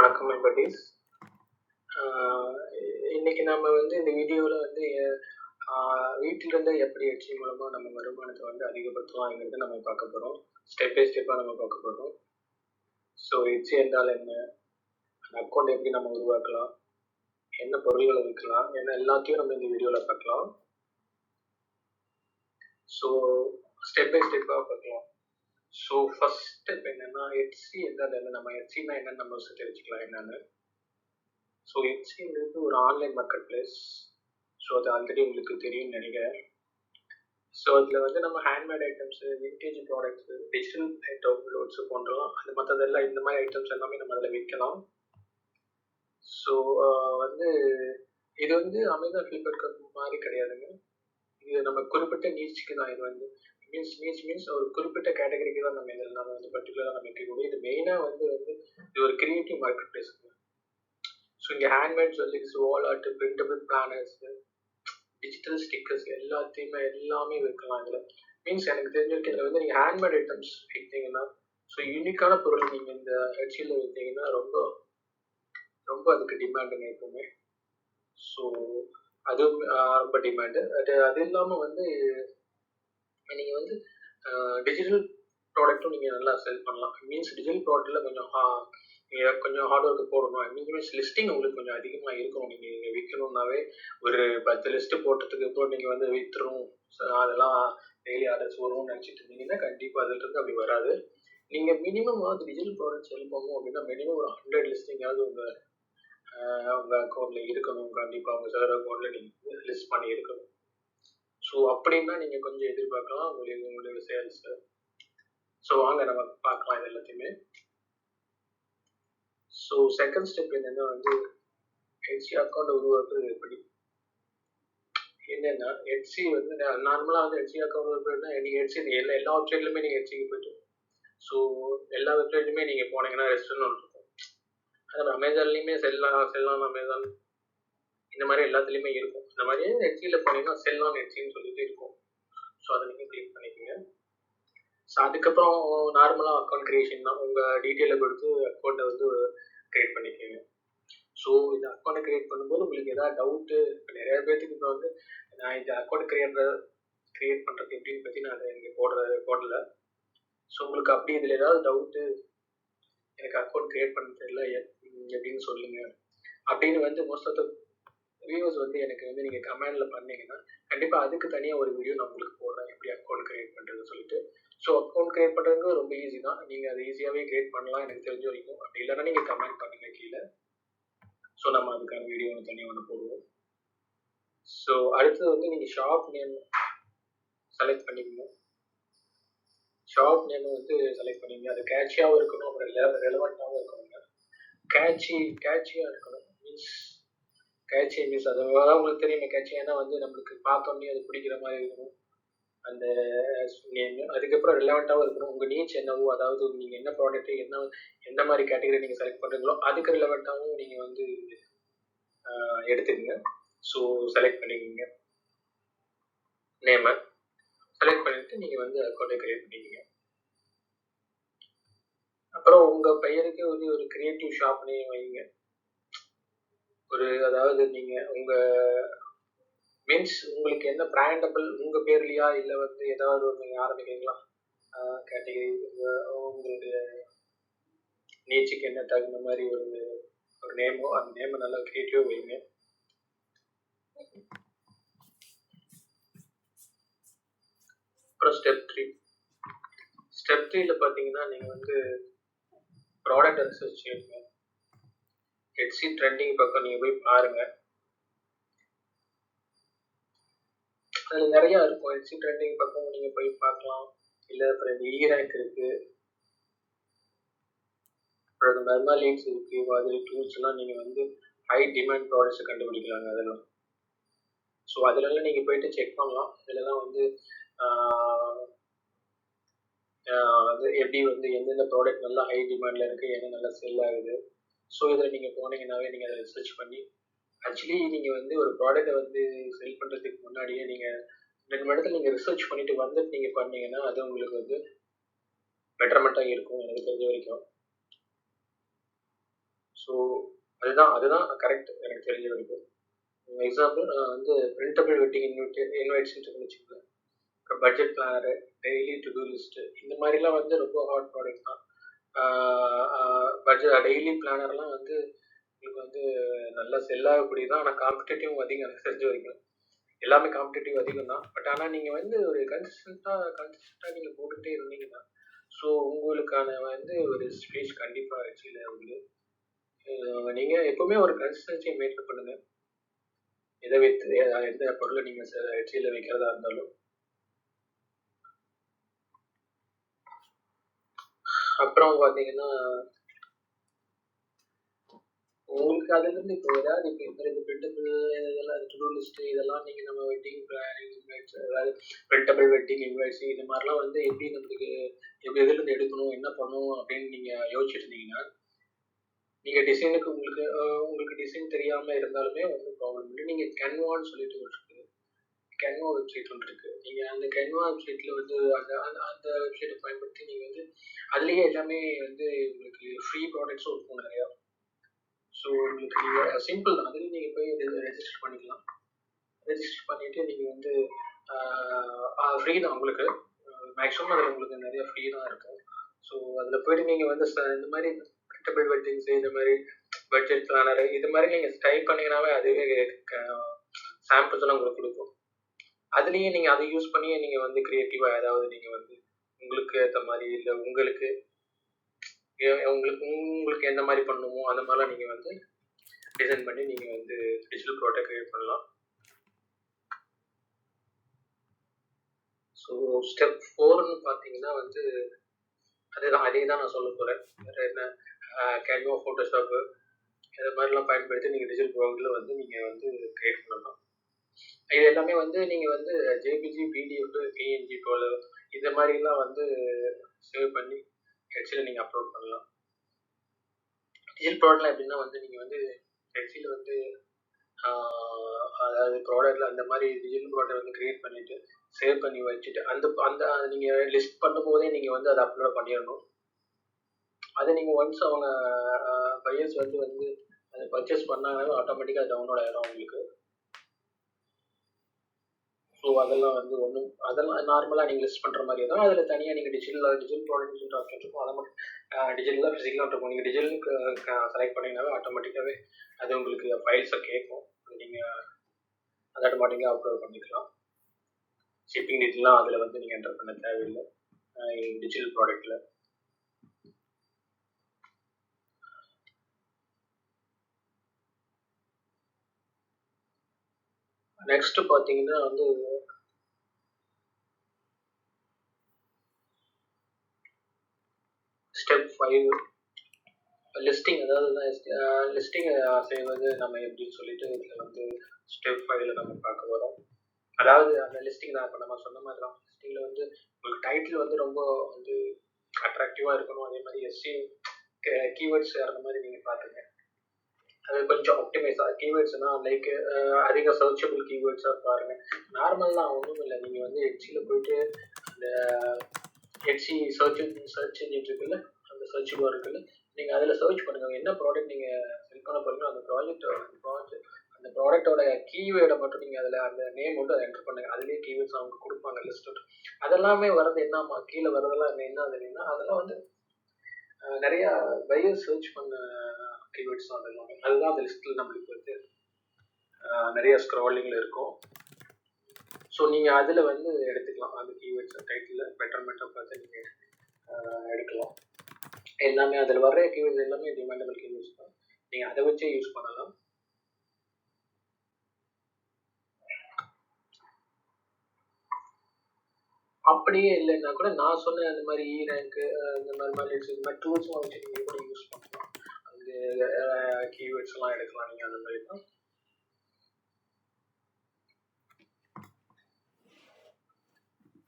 வணக்கம் everybody's. இன்னைக்கு நம்ம வந்து இந்த வீடியோவில் வந்து வீட்டிலிருந்து எப்படி ஹெச்சி மூலமாக நம்ம வருமானத்தை வந்து அதிகப்படுத்தலாம்ங்கிறத நம்ம பார்க்க போகிறோம். ஸ்டெப் பை ஸ்டெப்பாக நம்ம பார்க்க போகிறோம். ஸோ ஹெச்சி என்றால் என்ன, அக்கௌண்ட் எப்படி நம்ம உருவாக்கலாம், என்ன பொருள்களை விற்கலாம், என்ன எல்லாத்தையும் நம்ம இந்த வீடியோவில் பார்க்கலாம். ஸோ ஸ்டெப் பை ஸ்டெப்பாக பார்க்கலாம். ஸோ ஃபர்ஸ்ட் ஸ்டெப் என்னன்னா, ஹெச்சி என்றால் என்ன, நம்ம ஹெச்சினா என்னன்னு நம்ம தெரிஞ்சுக்கலாம் என்னன்னு. ஸோ ஹெச்சிங்கிறது ஒரு ஆன்லைன் மார்க்கெட் பிளேஸ். ஸோ அது ஆல்ரெடி உங்களுக்கு தெரியும்னு நினைக்கிறேன். ஸோ அதில் வந்து நம்ம handmade items, vintage products, digital downloads போன்றலாம், அது மற்றதெல்லாம் இந்த மாதிரி ஐட்டம்ஸ் எல்லாமே நம்ம அதில் விற்கலாம். ஸோ வந்து இது வந்து அமேசான் ஃப்ளிப்கார்ட் மாதிரி கிடையாதுங்க. இது நம்ம குறிப்பிட்ட நீச்சுக்கு தான். இது வந்து மீன்ஸ் ஒரு குறிப்பிட்ட கேட்டகரிக்கு தான் நம்ம இதெல்லாம் வந்து பர்டிகுலராக நம்ம விற்கக்கூடிய. இது மெயினாக வந்து இது ஒரு கிரியேட்டிவ் மார்க்கெட் பிளேஸுங்க. ஸோ இங்கே ஹேண்ட்மேட் ஜுவல்லரிஸ், வால் art, printable planners, digital stickers எல்லாமே விற்கலாம். இதில் மீன்ஸ் எனக்கு தெரிஞ்ச வரைக்கும் இதில் வந்து நீங்கள் ஹேண்ட்மேட் ஐட்டம்ஸ் விற்றீங்கன்னா, ஸோ யூனிக்கான பொருள் நீங்கள் இந்த ஹெச்சியில் விற்றீங்கன்னா ரொம்ப ரொம்ப அதுக்கு டிமாண்டுங்க எப்பவுமே. ஸோ அதுவும் ரொம்ப டிமாண்டு. அது இல்லாமல் வந்து நீங்கள் வந்து டிஜிட்டல் ப்ராடக்ட்டும் நீங்கள் நல்லா செல் பண்ணலாம். மீன்ஸ் டிஜிட்டல் ப்ராடக்ட்டில் நீங்கள் கொஞ்சம் ஹார்ட் ஒர்க்கு போடணும். மீன்ஸ் லிஸ்டிங் உங்களுக்கு கொஞ்சம் அதிகமாக இருக்கணும். நீங்கள் விற்கணுன்னாவே ஒரு 10 லிஸ்ட்டு போட்டதுக்கு அப்புறம் நீங்கள் வந்து விற்றுரும், அதெல்லாம் டெய்லி ஆர்டர்ஸ் வரும்னு நினச்சிட்டு இருந்தீங்கன்னா கண்டிப்பாக அதிலிருந்து அப்படி வராது. நீங்கள் மினிமம் வந்து டிஜிட்டல் ப்ராடக்ட் செல் பண்ணணும் அப்படின்னா மினிமம் ஒரு 100 லிஸ்டிங்காவது உங்கள் அக்கௌண்ட்டில் இருக்கணும். கண்டிப்பாக உங்கள் செலர் அக்கௌண்ட்டில் நீங்கள் லிஸ்ட் பண்ணி இருக்கணும். ஸோ அப்படின்னா நீங்கள் கொஞ்சம் எதிர்பார்க்கலாம் உங்களுடைய சேல்ஸு. ஸோ வாங்க நம்ம பார்க்கலாம் இது எல்லாத்தையுமே. ஸோ செகண்ட் ஸ்டெப் என்னென்னா வந்து ஹெச்சி அக்கௌண்ட் உருவாக்குறது எப்படி. என்னென்னா ஹெச்சி வந்து நார்மலாக வந்து ஹெச்சி அக்கௌண்ட் உருவாக்குறதுனா நீங்கள் ஹெச்சி எல்லா வெப்சைட்லையுமே நீங்கள் ஹெச்சிக்கு போய்ட்டு, ஸோ எல்லா வெப்சைட்லையுமே நீங்கள் போனீங்கன்னா ரெஸ்டாரண்ட் இருக்கும். அது அமேசான்லேயுமே செல்லாம் அமேசான் இந்த மாதிரி எல்லாத்துலேயுமே இருக்கும். இந்த மாதிரி ஹெச்சியில் போனீங்கன்னா செல்லாம் ஹெச்சின்னு சொல்லிட்டு இருக்கும். ஸோ அதை நீங்கள் கிளிக் பண்ணிக்கோங்க. ஸோ அதுக்கப்புறம் நார்மலாக அக்கௌண்ட் க்ரியேஷன் தான். உங்கள் டீட்டெயிலை கொடுத்து அக்கௌண்ட்டை வந்து க்ரியேட் பண்ணிக்கோங்க. ஸோ இந்த அக்கௌண்ட்டை க்ரியேட் பண்ணும்போது உங்களுக்கு எதாவது டவுட்டு, இப்போ நிறைய பேர்த்துக்கு இப்போ வந்து நான் இந்த அக்கௌண்ட் க்ரியேட் பண்ணுறது எப்படின்னு பற்றி நான் அதை இங்கே போடல. ஸோ உங்களுக்கு அப்படி இதில் ஏதாவது டவுட்டு, எனக்கு அக்கௌண்ட் க்ரியேட் பண்ண தெரியல எப்படின்னு சொல்லுங்கள் அப்படின்னு வந்து மோஸ்ட் ஆஃப் த வியூவர்ஸ் வந்து எனக்கு வந்து நீங்கள் கமெண்டில் பண்ணீங்கன்னா கண்டிப்பாக அதுக்கு தனியாக ஒரு வீடியோ நான் உங்களுக்கு போடுறேன், எப்படி அக்கௌண்ட் க்ரியேட் பண்ணுறதுன்னு சொல்லிட்டு. ஸோ அக்கௌண்ட் க்ரியேட் பண்ணுறதுக்கு ரொம்ப ஈஸி தான். நீங்கள் அதை ஈஸியாகவே க்ரியேட் பண்ணலாம் எனக்கு தெரிஞ்ச வரைக்கும். அப்படி இல்லைன்னா நீங்கள் கமெண்ட் பண்ணுங்கள் கீழே. ஸோ நம்ம அதுக்கான வீடியோ தனியாக ஒன்று போடுவோம். ஸோ அடுத்தது வந்து நீங்கள் ஷாப் நேம் செலக்ட் பண்ணிக்கணும். ஷாப் நேம் வந்து செலக்ட் பண்ணிங்க. அது கேட்சியாகவும் இருக்கணும், அப்புறம் ரெலவெண்ட்டாகவும் இருக்கணுங்க. கேட்சியாக இருக்கணும். கேட்சி மீன்ஸ் அது உங்களுக்கு தெரியுமே கேட்சி, ஏன்னா வந்து நம்மளுக்கு பார்த்தோன்னே அது பிடிக்கிற மாதிரி இருக்கணும் அந்த நேம். அதுக்கப்புறம் ரிலவெண்ட்டாகவும் இருக்கணும். உங்கள் நீச் என்னவோ, அதாவது நீங்கள் என்ன ப்ராடக்ட்டு எந்த மாதிரி கேட்டகரி நீங்கள் செலக்ட் பண்ணுறீங்களோ அதுக்கு ரிலவெண்ட்டாகவும் நீங்கள் வந்து எடுத்துக்கங்க. ஸோ செலக்ட் பண்ணிக்கோங்க. நேமை செலக்ட் பண்ணிவிட்டு நீங்கள் வந்து அக்கௌண்ட்டை க்ரியேட் பண்ணிக்கோங்க. அப்புறம் உங்கள் பெயருக்கு வந்து ஒரு கிரியேட்டிவ் ஷாப் நேம் வைங்க. அதாவது நீங்கள் மீன்ஸ் உங்களுக்கு என்ன பிராண்டபிள் உங்கள் பேர்லையா, இல்லை வந்து ஏதாவது ஒரு நீங்கள் ஆரம்பிக்கிறீங்களா கேட்டகரி, உங்களுடைய நீச்சுக்கு என்ன தகுந்த மாதிரி ஒரு நேமோ அந்த நேமை நல்லா கிரியேட்டிவாக வைங்க. அப்புறம் ஸ்டெப் 3ல பார்த்தீங்கன்னா நீங்கள் வந்து ப்ராடக்ட் ரிசர்ச் செய்யுங்க. ஹெச்சி ட்ரெண்டிங் பக்கம் நீங்கள் போய் பாருங்கள். அதில் நிறையா இருக்கும். ஹெச்சி ட்ரெண்டிங் பக்கம் நீங்கள் போய் பார்க்கலாம். இல்லை அப்புறம் இந்த ஈரேங்க் இருக்குது, அப்புறம் இந்த மெர்மா லீட்ஸ் இருக்குது, மாதிரி டூல்ஸ்லாம் நீங்கள் வந்து ஹை டிமாண்ட் ப்ராடக்ட்ஸை கண்டுபிடிக்கலாங்க அதெல்லாம். ஸோ அதிலெல்லாம் நீங்கள் போயிட்டு செக் பண்ணலாம். இதெல்லாம் வந்து எப்படி வந்து எந்தெந்த ப்ராடக்ட் நல்லா ஹை டிமாண்டில் இருக்குது, என்ன நல்லா செல் ஆகுது. ஸோ இதில் நீங்கள் போனீங்கன்னாவே நீங்கள் அதை ரிசர்ச் பண்ணி, ஆக்சுவலி நீங்கள் வந்து ஒரு ப்ராடக்டை வந்து செல் பண்ணுறதுக்கு முன்னாடியே நீங்கள் 2 மணி நேரத்தில் நீங்கள் ரிசர்ச் பண்ணிவிட்டு வந்துட்டு நீங்கள் பண்ணீங்கன்னா அது உங்களுக்கு வந்து பெட்டர்மெண்ட்டாக இருக்கும் எனக்கு தெரிஞ்ச வரைக்கும். ஸோ அதுதான் கரெக்ட் எனக்கு தெரிஞ்ச வரைக்கும். எக்ஸாம்பிள் வந்து பிரிண்டபிள் வெட்டிங் இன்வைட்ஸ்ன்னு வச்சுக்கோங்க. Budget planner, daily to do list, இந்த மாதிரிலாம் வந்து ரொம்ப ஹாட் ப்ராடக்ட் தான். பட்ஜெட் டெய்லி பிளானர்லாம் வந்து உங்களுக்கு வந்து நல்லா செல் ஆகக்கூடிய தான். ஆனால் காம்படிட்டிவ் அதிகம் எனக்கு தெரிஞ்ச வரைக்கும். எல்லாமே காம்படிட்டிவ் அதிகம் தான். பட் ஆனால் நீங்கள் வந்து ஒரு கன்சிஸ்டண்ட்டாக நீங்கள் போட்டுக்கிட்டே இருந்தீங்கன்னா ஸோ உங்களுக்கான வந்து ஒரு ஸ்பேஸ் கண்டிப்பாக ஹெச்சியில் உண்டு. நீங்கள் எப்போவுமே ஒரு கன்சிஸ்டன்சியை மெயின்டைன் பண்ணுங்கள். எதை வைத்து எந்த பொருளை நீங்கள் ஹெச்சியில் வைக்கிறதா இருந்தாலும். அப்புறம் பார்த்தீங்கன்னா உங்களுக்கு அதுலேருந்து இப்போ ஏதாவது இப்போ இந்த பிரிண்டபிள் இதெல்லாம் டு டூ லிஸ்ட்டு இதெல்லாம் நீங்கள் நம்ம வெட்டிங் பிளானிங் இன்வைட்ஸ் அதாவது பிரிண்டபிள் வெட்டிங் இன்வைட்ஸ் இது மாதிரிலாம் வந்து எப்படி நம்மளுக்கு எப்படி எதுலேருந்து எடுக்கணும் என்ன பண்ணணும் அப்படின்னு நீங்கள் யோசிச்சுட்டு இருந்தீங்கன்னா நீங்கள் டிசைனுக்கு உங்களுக்கு டிசைன் தெரியாமல் இருந்தாலுமே ஒன்றும் ப்ராப்ளம் இல்லை. நீங்கள் கேன்வான்னு சொல்லிட்டு ஒரு இருக்குது, கேன்வா வெப்சைட் ஒன்று இருக்குது. நீங்கள் அந்த கேன்வா வெப்சைட்டில் வந்து அந்த அந்த வெப்சைட்டை பயன்படுத்தி நீங்கள் வந்து அதுலேயே எல்லாமே வந்து உங்களுக்கு ஃப்ரீ ப்ராடக்ட்ஸும் இருக்கும் நிறையா. ஸோ உங்களுக்கு நீங்கள் சிம்பிள் தான், அதுலேயும் நீங்கள் போய் ரெஜிஸ்டர் பண்ணிக்கலாம். ரெஜிஸ்டர் பண்ணிவிட்டு நீங்கள் வந்து ஃப்ரீ தான் உங்களுக்கு. மேக்ஸிமம் அதில் உங்களுக்கு நிறைய ஃப்ரீ தான் இருக்கும். ஸோ அதில் போய்ட்டு நீங்கள் வந்து இந்த மாதிரி பிரிண்டபிள் வெட்டிங்ஸு இந்த மாதிரி பட்ஜெட் பிளானரு இது மாதிரி நீங்கள் டைப் பண்ணிங்கனாவே அதுவே சாம்பிள்ஸ் எல்லாம் உங்களுக்கு கொடுக்கும். அதுலேயே நீங்கள் அதை யூஸ் பண்ணி நீங்கள் வந்து க்ரியேட்டிவாக ஏதாவது நீங்கள் வந்து உங்களுக்கு ஏற்ற மாதிரி இல்லை உங்களுக்கு எந்த மாதிரி பண்ணணுமோ அந்த மாதிரிலாம் நீங்கள் வந்து டிசைன் பண்ணி நீங்கள் வந்து டிஜிட்டல் ப்ராடக்ட் க்ரியேட் பண்ணலாம். ஸோ ஸ்டெப் 4ன்னு பார்த்தீங்கன்னா வந்து அதே தான் நான் சொல்ல போகிறேன். வேறு என்ன கேன்வா, ஃபோட்டோஷாப்பு இது மாதிரிலாம் பயன்படுத்தி நீங்கள் டிஜிட்டல் ப்ராடக்டில் வந்து நீங்கள் வந்து க்ரியேட் பண்ணலாம். இது எல்லாமே வந்து நீங்கள் வந்து ஜேபிஜி, பிடிஎஃப், பிஎன்ஜி போல இந்த மாதிரிலாம் வந்து சேவ் பண்ணி ஹெச்சில் நீங்கள் அப்லோட் பண்ணலாம். டிஜிட்டல் ப்ராடக்ட்லாம் எப்படின்னா வந்து நீங்கள் வந்து ஹெச்சில் வந்து அதாவது ப்ராடக்ட்டில் அந்த மாதிரி டிஜிட்டல் ப்ராடக்ட் வந்து க்ரியேட் பண்ணிவிட்டு சேவ் பண்ணி வச்சுட்டு அந்த நீங்கள் லிஸ்ட் பண்ணும் போதே நீங்கள் வந்து அதை அப்லோட் பண்ணிடணும். அதை நீங்கள் ஒன்ஸ் அவங்க பையர்ஸ் வந்து அதை பர்ச்சேஸ் பண்ணாங்கன்னா ஆட்டோமேட்டிக்காக டவுன்லோட் ஆகிடும் அவங்களுக்கு. ஸோ அதெல்லாம் வந்து அதெல்லாம் நார்மலாக நீங்கள் லிஸ்ட் பண்ணுற மாதிரி தான். அதில் தனியாக நீங்கள் டிஜிட்டல் ப்ராடக்ட்னு சொல்லிட்டு ஆப்ஷன் இருக்கும். அதை மட்டும் டிஜிட்டலாக ஃபிசிக்கலாக இருக்கும். நீங்கள் டிஜிட்டலுக்கு செலக்ட் பண்ணிங்கனாவே ஆட்டோமேட்டிக்காகவே அது உங்களுக்கு ஃபைல்ஸை கேட்கும். நீங்கள் அதை ஆட்டோமேட்டிக்காக அப்லோட் பண்ணிக்கலாம். ஷிப்பிங் டீட்டெயிலாம் அதில் வந்து நீங்கள் என்டர் பண்ண தேவையில்லை டிஜிட்டல் ப்ராடக்ட்டில். நெக்ஸ்ட் பார்த்தீங்கன்னா வந்து ஸ்டெப் 5 லிஸ்டிங். அதாவது லிஸ்டிங் செய்வது நம்ம எப்படின்னு சொல்லிட்டு இதில் வந்து ஸ்டெப் 5ல் நம்ம பார்க்க வரோம். அதாவது அந்த லிஸ்டிங் தான் இப்போ நம்ம சொன்ன மாதிரி தான். லிஸ்டிங்கில் வந்து உங்களுக்கு டைட்டில் வந்து ரொம்ப வந்து அட்ராக்டிவாக இருக்கணும். அதே மாதிரி எஸ்சி கீவேர்ட்ஸ் அந்த மாதிரி நீங்கள் பார்த்துங்க. அது கொஞ்சம் ஆப்டிமைஸாக கீவேர்ட்ஸ்னால் லைக் அதிக சர்ச்சபிள் கீவேர்ட்ஸாக பாருங்கள். நார்மல்லாம் ஒன்றும் இல்லை. நீங்கள் வந்து ஹெச்சியில் போயிட்டு அந்த ஹெச்சி சர்ச் இன்ஜின் இருக்குல்ல, அந்த சர்ச் பார் இருக்குல்ல, நீங்கள் அதில் சர்ச் பண்ணுங்கள். என்ன ப்ராடக்ட் நீங்கள் செல் பண்ண போகிறீங்களோ அந்த ப்ராடக்டோட கீவேர்டை மட்டும் நீங்கள் அதில் அந்த நேம் மட்டும் அதை என்டர் பண்ணுங்கள். அதுலேயே கீவேர்ட்ஸ் அவங்க கொடுப்பாங்க லிஸ்ட். அதெல்லாமே வர்றது என்னம்மா கீழே வர்றதெல்லாம் என்ன அதுன்னா அதெல்லாம் வந்து நிறையா பையர் சர்ச் பண்ண கீவேர்ட்ஸ் தான். அதெல்லாமே அதுதான் அந்த லிஸ்ட்டில் நம்மளுக்கு வந்து நிறைய ஸ்க்ராலிங்கில் இருக்கும். ஸோ நீங்கள் அதில் வந்து எடுத்துக்கலாம். அந்த கீவேர்ட்ஸ் டைட்டில் பெட்டர்மெண்ட்டை பார்த்து நீங்கள் எடுக்கலாம். எல்லாமே அதில் வர்ற கீவேர்ட்ஸ் எல்லாமே டிமாண்டபிள் கீவேர்ட்ஸ் தான். நீங்கள் அதை வச்சே யூஸ் பண்ணலாம். அப்படியே இல்லைன்னா கூட நான் சொன்ன அந்த மாதிரி ரேங்க்கு இந்த மாதிரி இந்த மாதிரி டூல்ஸ்லாம் வச்சு நீங்கள் கூட யூஸ் பண்ணலாம். அந்த கீவேர்ட்ஸ்லாம் எடுக்கலாம் நீங்கள் அந்த மாதிரி தான்.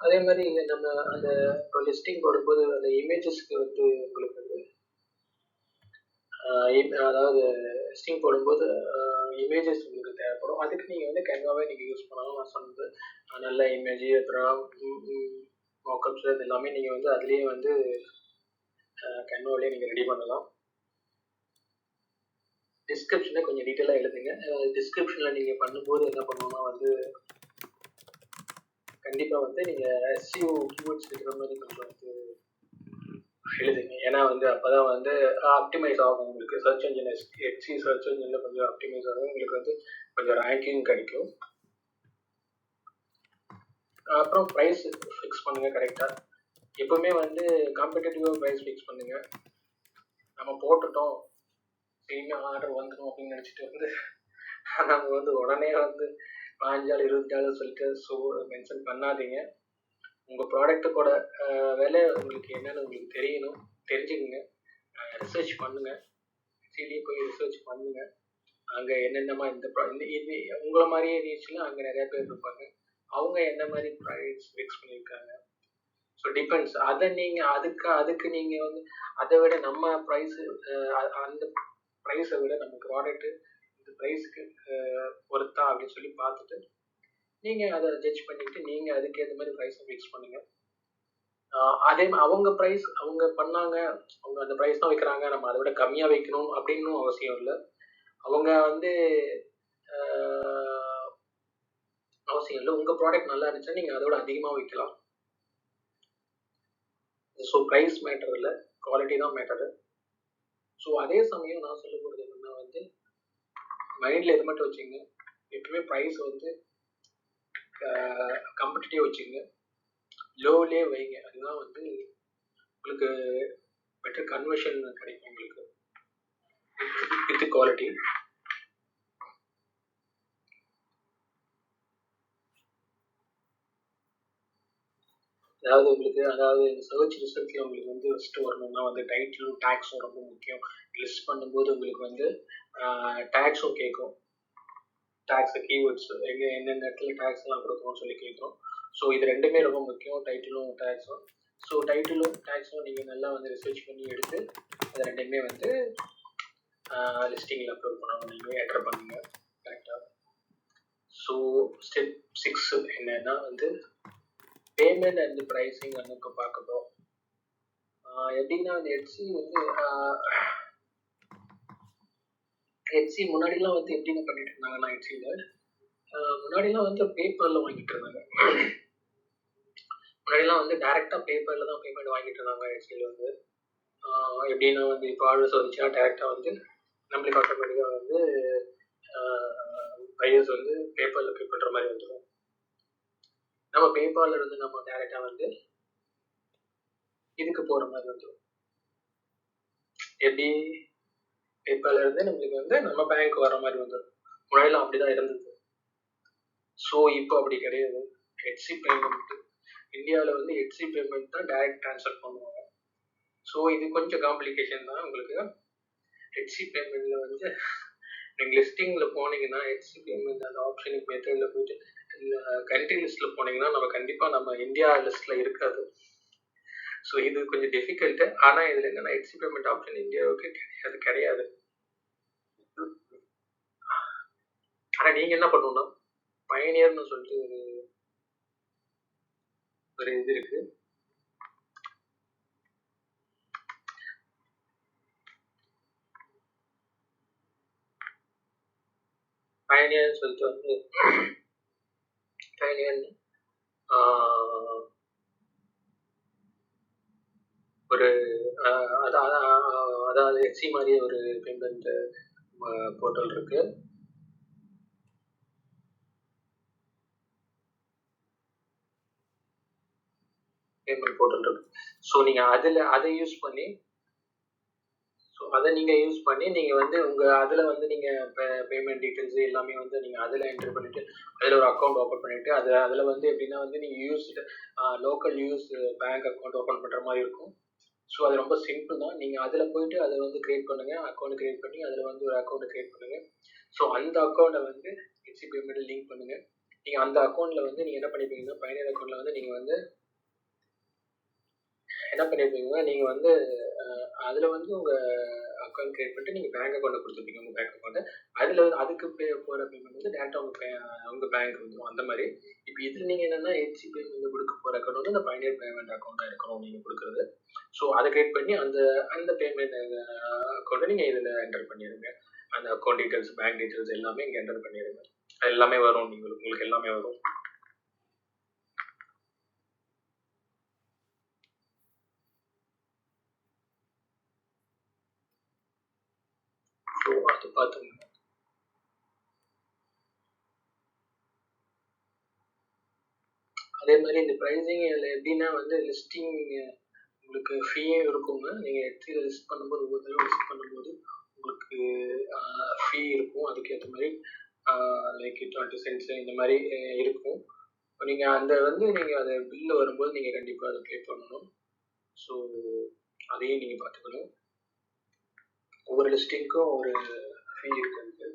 அதே மாதிரி நம்ம அந்த இப்போ லிஸ்டிங் போடும்போது அந்த இமேஜஸ்க்கு வந்து உங்களுக்கு வந்து அதாவது லிஸ்டிங் போடும்போது இமேஜஸ் உங்களுக்கு தேவைப்படும். அதுக்கு நீங்கள் வந்து கேன்வாவே நீங்கள் யூஸ் பண்ணலாம். நான் சொன்னது நல்ல இமேஜ் அப்புறம் மார்க்அப்ஸ் இது எல்லாமே நீங்கள் வந்து அதுலேயே வந்து கேன்வாவிலே நீங்கள் ரெடி பண்ணலாம். டிஸ்கிரிப்ஷனை கொஞ்சம் டீட்டெயிலாக எழுதுங்க. டிஸ்கிரிப்ஷனில் நீங்கள் பண்ணும்போது என்ன பண்ணணும்னா வந்து கண்டிப்பாக வந்து நீங்கள் SEO கீவேர்ட்ஸ் இருக்கிற மாதிரி கொஞ்சம் வந்து எழுதுங்க. ஏன்னா வந்து அப்போ தான் வந்து ஆப்டிமைஸ் ஆகும் உங்களுக்கு. சர்ச் இன்ஜின் HC சர்ச் இன்ஜினில் கொஞ்சம் ஆப்டிமைஸ் ஆகும், உங்களுக்கு வந்து கொஞ்சம் ரேங்கிங் கிடைக்கும். அப்புறம் ப்ரைஸ் ஃபிக்ஸ் பண்ணுங்கள் கரெக்டாக. எப்போவுமே வந்து காம்படிட்டிவாக ப்ரைஸ் ஃபிக்ஸ் பண்ணுங்கள். நம்ம போட்டுட்டோம் இனிமேல் ஆர்டர் வந்துடும் அப்படின்னு நினச்சிட்டு வந்து நம்ம வந்து உடனே வந்து $15 $20 சொல்லிட்டு மென்ஷன் பண்ணாதீங்க. உங்கள் ப்ராடக்ட்டுக்கோட விலை உங்களுக்கு என்னென்னு உங்களுக்கு தெரியணும், தெரிஞ்சுக்குங்க. ரிசர்ச் பண்ணுங்கள், சிலியே போய் ரிசர்ச் பண்ணுங்கள். அங்கே என்னென்னமா இது உங்களை மாதிரியே ரீச்லாம் அங்கே நிறையா பேர் இருப்பாங்க, அவங்க என்ன மாதிரி ப்ரைஸ் ஃபிக்ஸ் பண்ணியிருக்காங்க. So depends. அதை நீங்கள் அதுக்கு நீங்கள் வந்து அதை விட நம்ம ப்ரைஸு அந்த ப்ரைஸை விட நம்ம ப்ராடக்ட்டு இந்த ப்ரைஸுக்கு ஒர்த்தா அப்படின்னு சொல்லி பார்த்துட்டு நீங்கள் அதை ஜட்ஜ் பண்ணிக்கிட்டு நீங்கள் அதுக்கேற்ற மாதிரி ப்ரைஸை ஃபிக்ஸ் பண்ணுங்கள். அதே அவங்க ப்ரைஸ் அவங்க பண்ணாங்க, அவங்க அந்த ப்ரைஸ் தான் வைக்கிறாங்க, நம்ம அதை விட கம்மியாக வைக்கணும் அப்படின்னு அவசியம் இல்லை. அவங்க வந்து அவசியம் இல்லை. உங்கள் ப்ராடக்ட் நல்லா இருந்துச்சுன்னா நீங்கள் அதோட அதிகமாக வைக்கலாம். ஸோ ப்ரைஸ் மேட்டர் இல்லை, குவாலிட்டி தான் மேட்டரு. ஸோ அதே சமயம் நான் சொல்ல போகிறது என்னன்னா வந்து மைண்டில் எது மட்டும் வச்சுங்க, எப்பவுமே ப்ரைஸ் வந்து காம்படிட்டிவ் வச்சுங்க, லோவிலே வைங்க. அதுதான் வந்து உங்களுக்கு பெட்டர் கன்வர்ஷன் கிடைக்கும் உங்களுக்கு வித் குவாலிட்டி. அதாவது உங்களுக்கு சர்ச் ரிசல்ட்ல உங்களுக்கு வந்து ஃபஸ்ட்டு வரணும்னா வந்து டைட்டிலும் டேக்ஸும் ரொம்ப முக்கியம். லிஸ்ட் பண்ணும்போது உங்களுக்கு வந்து டேக்ஸும் கேட்கும், டேக்ஸ் கீவேர்ட்ஸ் என்னென்ன இடத்துல டேக்ஸ்லாம் கொடுக்கணும்னு சொல்லி கேட்கும். ஸோ இது ரெண்டுமே ரொம்ப முக்கியம், டைட்டிலும் டேக்ஸும். ஸோ டைட்டிலும் டேக்ஸும் நீங்கள் நல்லா வந்து ரிசர்ச் பண்ணி எடுத்து அது ரெண்டுமே வந்து லிஸ்டிங்கில் அப்லோட் பண்ணணும், நீங்கள் என்டர் பண்ணுங்க கரெக்டாக. ஸோ ஸ்டெப் 6 என்னன்னா வந்து பேமெண்ட் அண்ட் ப்ரைஸிங் நமக்கு பார்க்கணும். எப்படின்னா அந்த HC வந்து HC முன்னாடிலாம் வந்து எப்படின்னு பண்ணிட்டு இருந்தாங்கன்னா HCயில் முன்னாடிலாம் வந்து பேப்பரில் வாங்கிட்டு இருந்தாங்க. முன்னாடிலாம் வந்து டேரெக்டாக பேப்பரில் தான் பேமெண்ட் வாங்கிட்டு இருந்தாங்க HCயில் வந்து. எப்படின்னா வந்து இப்போ ஆர்டர்ஸ் வந்துச்சுன்னா டேரெக்டாக வந்து நம்மளுக்கு ஆட்டோமேட்டிக்காக வந்து பையர்ஸ் வந்து பேப்பரில் பே பண்ணுற மாதிரி வந்துடும். நம்ம பேபாலில் இருந்து நம்ம டேரெக்டாக வந்து இதுக்கு போகிற மாதிரி வந்துடும். எப்படி பேபாலில் இருந்து நம்மளுக்கு வந்து நம்ம பேங்க் வர மாதிரி வந்துடும். முன்னாடிலாம் அப்படி தான் இருந்தது. ஸோ இப்போ அப்படி கிடையாது. HC பேமெண்ட் இந்தியாவில் வந்து HC பேமெண்ட் தான் டைரக்ட் ட்ரான்ஸ்ஃபர் பண்ணுவாங்க. ஸோ இது கொஞ்சம் காம்ப்ளிகேஷன் தான் உங்களுக்கு. HC பேமெண்ட்டில் வந்து நீங்கள் லிஸ்டிங்கில் போனீங்கன்னா HC பேமெண்ட் அந்த ஆப்ஷனுக்கு மெத்தடில் போயிட்டு கண்ட்ரி லிஸ்ட்டில் போனீங்கன்னா நம்ம இந்தியா லிஸ்ட்டில் இருக்காது. ஸோ இது கொஞ்சம் டிஃபிகல்ட்டு. ஆனால் இதில் என்னென்னா HC பேமெண்ட் ஆப்ஷன் இந்தியாவுக்கு கிடையாது. ஆனால் நீங்கள் என்ன பண்ணணும்னா பயனியர்னு சொல்லிட்டு ஒரு இது இருக்கு. பயனியர்னு சொல்லிட்டு வந்து பயனியர்னு ஒரு அதாவது HC மாதிரியே ஒரு பேமெண்ட் போர்ட்டல் இருக்கு. பேமெண்ட் போர்ட்டல் இருக்கு. ஸோ நீங்கள் அதை யூஸ் பண்ணி நீங்கள் வந்து அதில் வந்து நீங்கள் பேமெண்ட் டீட்டெயில்ஸ் எல்லாமே வந்து நீங்கள் அதில் என்டர் பண்ணிவிட்டு அதில் ஒரு அக்கௌண்ட் ஓப்பன் பண்ணிவிட்டு அதில் வந்து எப்படின்னா வந்து நீங்கள் local US bank account open பண்ணுற மாதிரி இருக்கும். ஸோ அது ரொம்ப சிம்பிள் தான். நீங்கள் அதில் போயிட்டு அதை வந்து க்ரியேட் பண்ணுங்கள், அக்கௌண்ட் க்ரியேட் பண்ணி அதில் வந்து ஒரு அக்கௌண்ட்டை க்ரியேட் பண்ணுங்கள். ஸோ அந்த அக்கௌண்ட்டை வந்து HC பேமெண்ட்டில் லிங்க் பண்ணுங்கள். நீங்கள் அந்த அக்கௌண்ட்டில் வந்து நீங்கள் என்ன பண்ணிப்பீங்கன்னா பயனர் அக்கௌண்ட்டில் வந்து நீங்கள் வந்து என்ன பண்ணியிருப்பீங்கன்னா நீங்கள் வந்து அதில் வந்து உங்கள் அக்கௌண்ட் க்ரியேட் பண்ணிட்டு நீங்கள் பேங்க் அக்கௌண்ட்டை கொடுத்துருப்பீங்க, உங்கள் பேங்க் அக்கௌண்ட்டை. அதில் அதுக்கு போகிற பேமெண்ட் வந்து டேரெக்டாக உங்கள் பேங்க் வந்துடும் அந்த மாதிரி. இப்போ இதில் நீங்கள் என்னென்னா HC பேமெண்ட் கொடுக்க போகிற அக்கௌண்ட் வந்து அந்த பயனர் பேமெண்ட் அக்கௌண்ட்டாக இருக்கணும் நீங்கள் கொடுக்குறது. ஸோ அதை க்ரியேட் பண்ணி அந்த பேமெண்ட் அக்கௌண்ட்டை நீங்கள் இதில் என்டர் பண்ணிடுங்க. அந்த அக்கௌண்ட் டீட்டெயில்ஸ், பேங்க் டீட்டெயில்ஸ் எல்லாமே இங்கே என்டர் பண்ணிடுங்க. அது எல்லாமே வரும், உங்களுக்கு எல்லாமே வரும். ஸோ அது பார்த்துங்க. அதே மாதிரி இந்த ப்ரைஸிங் இதில் எப்படின்னா வந்து லிஸ்டிங் உங்களுக்கு ஃபீயும் இருக்குங்க. நீங்கள் எட்சியில் லிஸ்ட் பண்ணும்போது, ஒவ்வொரு தடவை லிஸ்ட் பண்ணும்போது உங்களுக்கு ஃபீ இருக்கும். அதுக்கேற்ற மாதிரி லைக் 20 cents இந்த மாதிரி இருக்கும். நீங்கள் அந்த வந்து நீங்கள் அதை பில்லு வரும்போது நீங்கள் கண்டிப்பாக அதை பே பண்ணணும். ஸோ அதையும் நீங்கள் பார்த்துக்கணும். ஒவ்வொரு லிஸ்டிங்க்கும் ஒரு ஃபீ இருக்குது.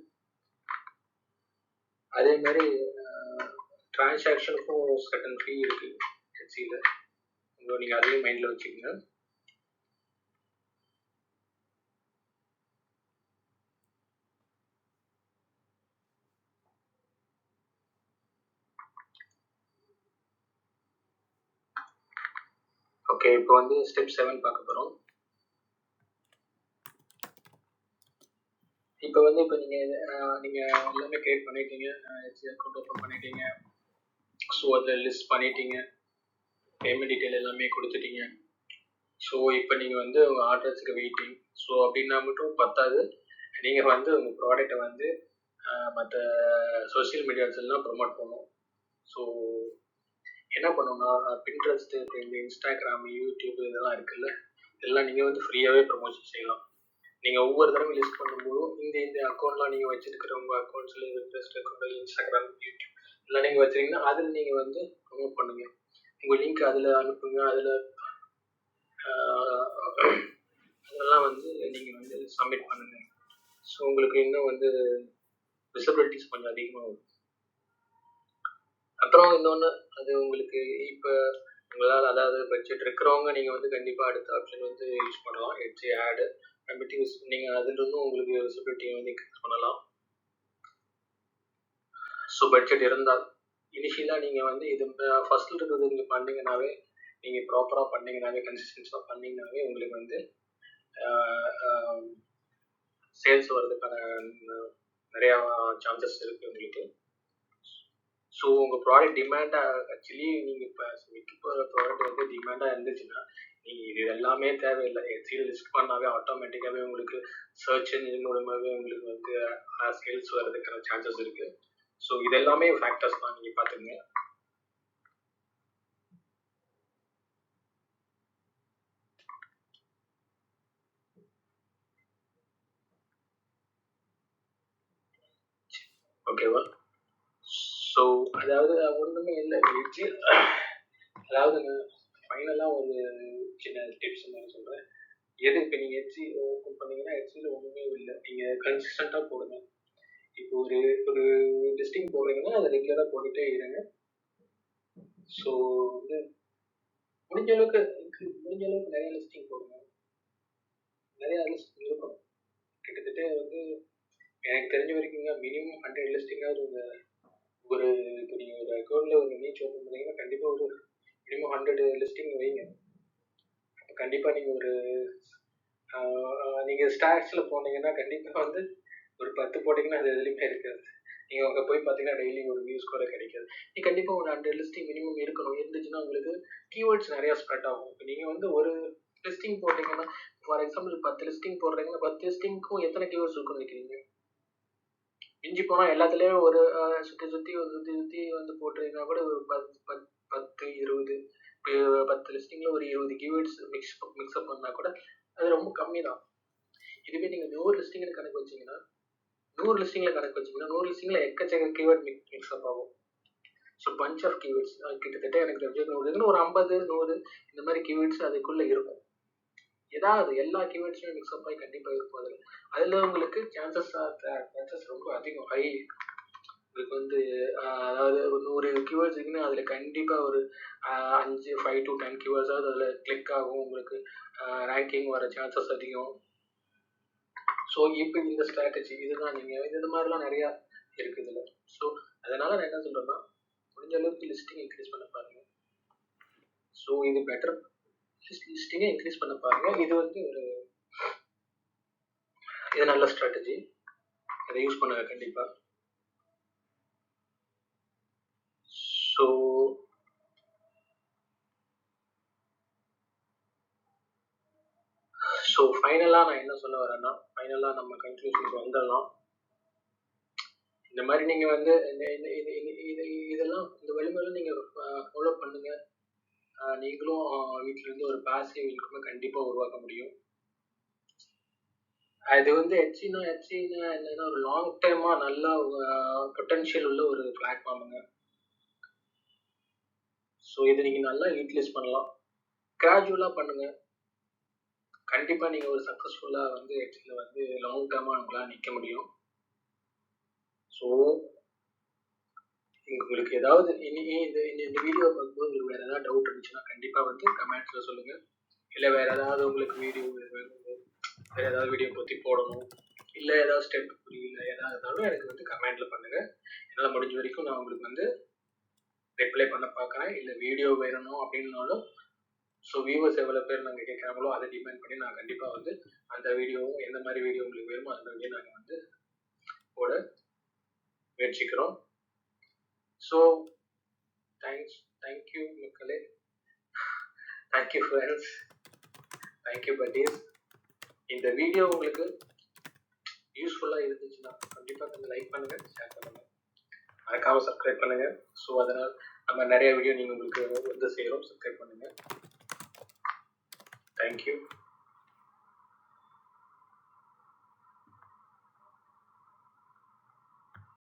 அதே மாதிரி டிரான்சாக்ஷனுக்கும் சர்டன் ஃபீ இருக்குது எட்சியில். நீங்கள் அதையும் மைண்டில் வச்சுக்கோங்க. ஓகே, இப்போ வந்து ஸ்டெப் 7 பார்க்க போகிறோம். இப்போ வந்து நீங்கள் எல்லாமே கிரியேட் பண்ணிட்டீங்க, எட்சி அக்கௌண்ட் ஓப்பன் பண்ணிட்டீங்க. ஸோ அதில் லிஸ்ட் பண்ணிட்டீங்க, பேமெண்ட் டீட்டெயில் எல்லாமே கொடுத்துட்டீங்க. ஸோ இப்போ நீங்கள் வந்து உங்கள் ஆர்டர்ஸுக்கு வெயிட்டிங். ஸோ அப்படின்னா மட்டும் பத்தாது, நீங்கள் வந்து உங்கள் ப்ராடக்டை வந்து மற்ற சோஷியல் மீடியாஸ் எல்லாம் ப்ரொமோட் பண்ணணும். ஸோ என்ன பண்ணணும்னா பின்ட்ரெஸ்ட், இந்த இன்ஸ்டாகிராம், யூடியூப் இதெல்லாம் இருக்குல்ல, இதெல்லாம் நீங்கள் வந்து ஃப்ரீயாகவே ப்ரொமோஷன் செய்யலாம். நீங்கள் ஒவ்வொரு தடவை லிஸ்ட் பண்ணும்போதும் இந்த அக்கௌண்ட்லாம் நீங்கள் வச்சுருக்கிற உங்கள் அக்கௌண்ட்ஸில் பின்ட்ரெஸ்ட் அக்கௌண்ட், இன்ஸ்டாகிராம், யூடியூப் இதெல்லாம் நீங்கள் வச்சுருக்கீங்கன்னா அதில் நீங்கள் வந்து ப்ரொமோட் பண்ணுங்கள். உங்கள் லிங்க் அதில் அனுப்புங்க. அதில் அதெல்லாம் வந்து நீங்கள் வந்து சப்மிட் பண்ணுங்கள். ஸோ உங்களுக்கு இன்னும் வந்து விசிபிலிட்டிஸ் கொஞ்சம் அதிகமாக வரும். அப்புறம் இன்னொன்று, அது உங்களுக்கு இப்போ உங்களால், அதாவது பட்ஜெட் இருக்கிறவங்க நீங்கள் வந்து கண்டிப்பாக அடுத்த ஆப்ஷன் வந்து யூஸ் பண்ணலாம், எட்ஜி ஆடு. பட் நீங்கள் அதிலிருந்தும் உங்களுக்கு விசிபிலிட்டியை வந்து இன்க்ரீஸ் பண்ணலாம். ஸோ பட்ஜெட் இருந்தால் இனிஷியலாக நீங்கள் வந்து இது ஃபஸ்ட்டில் இருக்கிறது நீங்கள் பண்ணிங்கனாவே, நீங்கள் ப்ராப்பராக பண்ணிங்கனாவே, கன்சிஸ்டன்ஸாக பண்ணிங்கனாவே உங்களுக்கு வந்து சேல்ஸ் வர்றதுக்கான நிறையா சான்சஸ் இருக்குது உங்களுக்கு. ஸோ உங்கள் ப்ராடக்ட் டிமாண்டாக, ஆக்சுவலி நீங்கள் இப்போ விற்க போகிற ப்ராடக்ட் வந்து டிமாண்டாக இருந்துச்சுன்னா நீங்கள் இது எல்லாமே தேவையில்லை. எட்சியில் லிஸ்ட் பண்ணாவே ஆட்டோமேட்டிக்காகவே உங்களுக்கு சர்ச் இன்ஜின் மூலமாகவே உங்களுக்கு வந்து சேல்ஸ் வர்றதுக்கான சான்சஸ் இருக்குது. ஸோ இது எல்லாமே ஃபேக்டர்ஸ் தான், நீங்கள் பார்த்துங்க. ஓகேவா? ஸோ அதாவது ஒன்றுமே இல்லை எட்ஜி, அதாவது ஃபைனலாக ஒரு சின்ன டிப்ஸ் நான் சொல்கிறேன். எது இப்போ நீங்கள் எட்ஜி ஓப்பன் பண்ணீங்கன்னா எட்ஜியில் ஒன்றுமே இல்லை, நீங்கள் கன்சிஸ்டண்ட்டாக போடுங்க. இப்போ ஒரு லிஸ்டிங் போடுறீங்கன்னா அதை ரெகுலராக போட்டுகிட்டே இருங்க. ஸோ வந்து முடிஞ்ச அளவுக்கு நிறைய லிஸ்டிங் போடுங்க. நிறைய லிஸ்டிங் இருக்கும். கிட்டத்தட்ட வந்து எனக்கு தெரிஞ்ச வரைக்குங்க மினிமம் 100 லிஸ்டிங்காவது ஒரு இப்போ நீங்கள் ஒரு அக்கௌண்ட்டில் ஒரு நீச் ஓப்பன் பண்ணீங்கன்னா கண்டிப்பாக ஒரு மினிமம் 100 லிஸ்டிங் வைங்க. அப்போ கண்டிப்பாக நீங்கள் ஸ்டாக்ஸில் போனீங்கன்னா கண்டிப்பாக வந்து ஒரு 10 போட்டிங்கன்னா அது எதுலையுமே இருக்காது. நீங்கள் அங்கே போய் பார்த்தீங்கன்னா டெய்லி ஒரு வியூஸ் கூட கிடைக்காது. நீ கண்டிப்பாக ஒரு 100 லிஸ்டிங் மினிமம் இருக்கணும். இருந்துச்சுன்னா உங்களுக்கு கீவேர்ட்ஸ் நிறையா ஸ்ப்ரெட் ஆகும். இப்போ நீங்கள் வந்து ஒரு லிஸ்டிங் போட்டிங்கன்னா, ஃபார் எக்ஸாம்பிள் 10 லிஸ்டிங் போடுறீங்கன்னா 10 லிஸ்டிங்க்கும் எத்தனை கீவேர்ட்ஸ் இருக்குன்னு நினைக்கிறீங்க? மிஞ்சி போனால் எல்லாத்துலேயும் ஒரு சுற்றி வந்து போட்டுறீங்கன்னா கூட ஒரு 10 20 10 லிஸ்டிங்கில் ஒரு 20 கீவேர்ட்ஸ் மிக்ஸ்அப் பண்ணால் கூட அது ரொம்ப கம்மி தான். இதுவே நீங்கள் 100 லிஸ்டிங்கில் கணக்கு வச்சிங்கன்னா 100 லிஸ்டிங்கில் எக்கச்சக்க கீவேர்ட் மிக்ஸ்அப் ஆகும். ஸோ பஞ்ச் ஆஃப் கீவேர்ட்ஸ் கிட்டத்தட்ட எனக்கு தெரிஞ்சது ஒரு 50 100 இந்த மாதிரி கீவேர்ட்ஸ் அதுக்குள்ளே இருக்கும். ஏதாவது எல்லா கீவேர்ட்ஸுமே மிக்ஸ்அப் ஆகி கண்டிப்பாக இருக்கும். அதில் உங்களுக்கு சான்சஸ் ரொம்ப அதிகம், ஹை. உங்களுக்கு வந்து அதாவது ஒரு 100 கீவேர்ட்ஸ் இருக்குன்னா அதில் கண்டிப்பாக ஒரு 5 to 10 கீவேர்ட்ஸாவது அதில் கிளிக் ஆகும். உங்களுக்கு ரேங்கிங் வர சான்சஸ் அதிகம். ஸோ இப்போ இந்த ஸ்ட்ராட்டஜி இதுதான், நீங்கள் இந்த மாதிரிலாம் நிறையா இருக்குது இதில். ஸோ அதனால் நான் என்ன சொல்கிறேன்னா, முடிஞ்ச அளவுக்கு லிஸ்டிங் இன்க்ரீஸ் பண்ண பாருங்கள். ஸோ இது பெட்டர், லிஸ்டிங்கை இன்க்ரீஸ் பண்ண பாருங்கள். இது வந்து இது நல்ல ஸ்ட்ராட்டஜி. இதை யூஸ் பண்ணுங்க கண்டிப்பாக. ஸோ ஃபைனலாக நான் என்ன சொல்ல வரேன்னா, ஃபைனலாக நம்ம கன்க்ளூஷனுக்கு வந்துடலாம். இந்த மாதிரி நீங்கள் வந்து இதெல்லாம் இந்த வழிமுறை நீங்கள் ஃபாலோ பண்ணுங்க. நீங்களும் வீட்டிலேருந்து ஒரு பாசிவ் இன்கமை கண்டிப்பாக உருவாக்க முடியும். அது வந்து ஹெச்இனா என்னன்னா ஒரு லாங் டைமா நல்லா பொட்டன்ஷியல் உள்ள ஒரு பிளாட்ஃபார்முங்க. ஸோ இதை நீங்கள் நல்லா யூட்டிலைஸ் பண்ணலாம். கிராஜுவலாக பண்ணுங்க. கண்டிப்பாக நீங்கள் ஒரு சக்ஸஸ்ஃபுல்லாக வந்து ஹெச்இல வந்து லாங் டேர்மாக உங்களால் நிற்க முடியும். ஸோ உங்களுக்கு ஏதாவது இந்த வீடியோ பார்க்கும்போது உங்களுக்கு வேறு ஏதாவது டவுட் இருந்துச்சுன்னா கண்டிப்பாக வந்து கமெண்ட்ஸில் சொல்லுங்கள். இல்லை வேறு ஏதாவது உங்களுக்கு வீடியோ வேறு ஏதாவது வீடியோ பற்றி போடணும், இல்லை ஏதாவது ஸ்டெப் புரியல ஏதாவது இருந்தாலும் எனக்கு வந்து கமெண்ட்டில் பண்ணுங்கள். என்னால் முடிஞ்ச வரைக்கும் நான் உங்களுக்கு வந்து ரிப்ளை பண்ண பார்க்குறேன். இல்லை வீடியோ வேணும் அப்படின்னாலும் ஸோ வியூவர்ஸ் எவ்வளோ பேர் நாங்கள் கேட்குறாங்களோ அதை டிபெண்ட் பண்ணி நான் கண்டிப்பாக வந்து அந்த வீடியோவும் எந்த மாதிரி வீடியோ உங்களுக்கு வேணுமோ அந்த வீடியோ நாங்கள் வந்து போட முயற்சிக்கிறோம். ஸோ தேங்க்யூ மக்களே, தேங்க்யூ ஃப்ரெண்ட்ஸ், தேங்க்யூ பட்டீஸ். இந்த வீடியோ உங்களுக்கு யூஸ்ஃபுல்லாக இருந்துச்சுன்னா கண்டிப்பாக கொஞ்சம் லைக் பண்ணுங்கள், ஷேர் பண்ணுங்கள், மறக்காமல் சப்ஸ்கிரைப் பண்ணுங்கள். ஸோ அதனால் நம்ம நிறைய வீடியோ நீங்கள் உங்களுக்கு வந்து சேரும். சப்ஸ்கிரைப் பண்ணுங்கள். தேங்க்யூ.